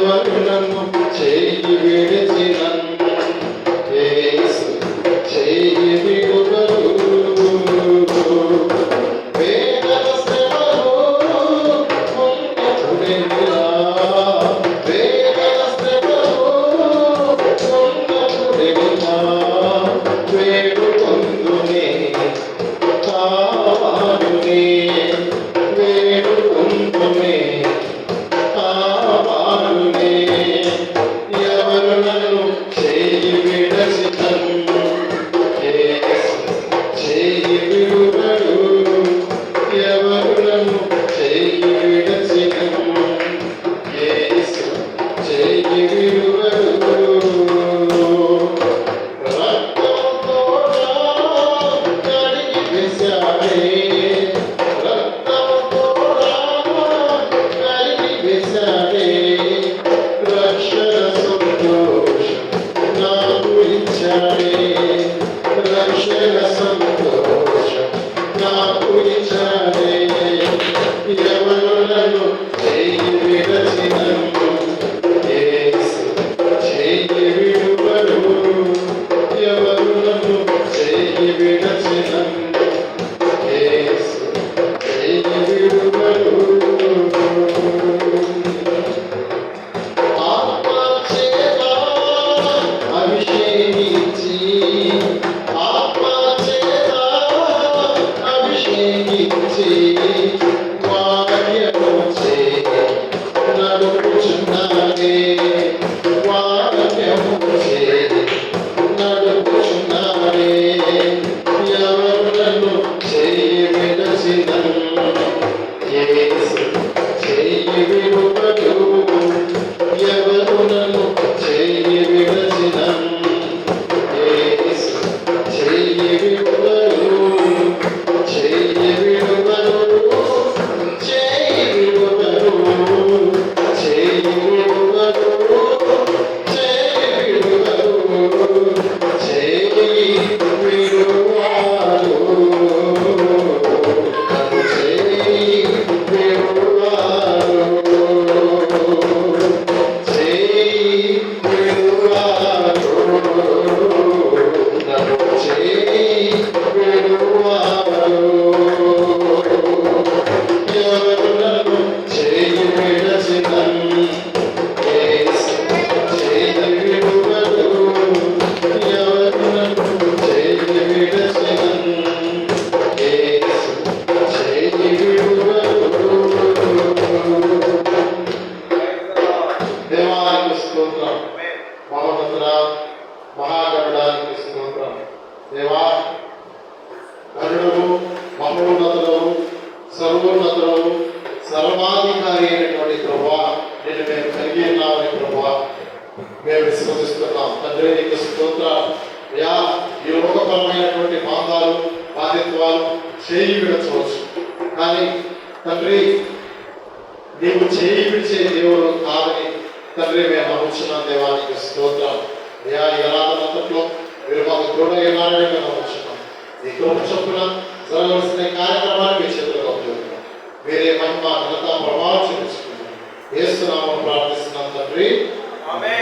ఎవరు నన్ను చేయి విడిచినను యేసు చేయి విడువడు. వేదన శ్రమలో ఉన్నతుడెలా, వేదన శ్రమలో ఉన్నతుడెలా వేడుకొందునే కావాలునే, వేడుకొందునే కావాలునే. ఎవరు నన్ను చేయి విడచినను యేసు చేయి విడువడు. ఎవరు నన్ను చేయి విడచినను యేసు చేయి విడువడు. రక్తంతో కడిగి వేశాడే, రక్తంతో కడిగి వేశాడే. రక్షణ సంతోషం నాకు ఇచ్చాడే, రక్షణ సంతోషం నాకు ఇచ్చాడే. ఎవరు నన్ను చేయి విడచినను యేసు చేయి విడువడు. ఎవరు నన్ను చేయి విడచినను యేసు చేయి విడువడు. ఆత్మచేత అభిషేకించి, ఆత్మచేత అభిషేకించి వాక్యముచే నడుపుచున్నాడే, వాక్యముచే నడుపుచున్నాడే. ఎవరు నన్ను చేయి విడచినను యేసు చేయి విడువడు. ఎవరు నన్ను చేయి విడచినను యేసు చేయి విడువడు. చేయి విడువడు, చేయి విడువడు, చేయి విడువడు, చేయి విడువడు, చేయి విడువాడు. నన్ను చేయి విడువాడు, చేయి విడువాడు, నన్ను చేయి విడువాడు. ఎవరు నన్ను చేయి విడచినను యేసు చేయి విడువడు. ఎవరు నన్ను చేయి విడచినను యేసు చేయి విడువడు. దేవానికి స్తోత్రం, మహోన్నతుడ మహాగణుడానికి స్తోత్రం. దేవా, గరుడవు, మహోన్నతుడవు, సర్వోన్నతుడవు, సర్వాధికారి అయినటువంటి ప్రభువా, నేను మేము కలిగి ఉన్నామని ప్రభువా మేము విశ్వసిస్తున్నాం. తండ్రి నీకు స్తోత్రం. అయ్యా, ఈ లోకపరమైనటువంటి బాధాలు బాధిత్వాలు చేయి విడచవచ్చు, కానీ తండ్రి నీవు చేయి విడిచే దేవుడు కాదని తండ్రి మేము నమ్ముచున్నాం. దేవానికి స్తోత్రం. అయ్యా, ఈ అనాథంతట్లో మీరు మాకు తోడయ్యారని మేము నమ్ముచున్నాం. ఈ కృప చొప్పున జరగవలసిన కార్యక్రమాన్ని మీ చేతులకు అప్పచెప్తున్నాం. మీరే మహిమ ఘనత ప్రభావం చూపించుకున్నాం. యేసు నామమున ప్రార్థిస్తున్నాం తండ్రి, ఆమేన్.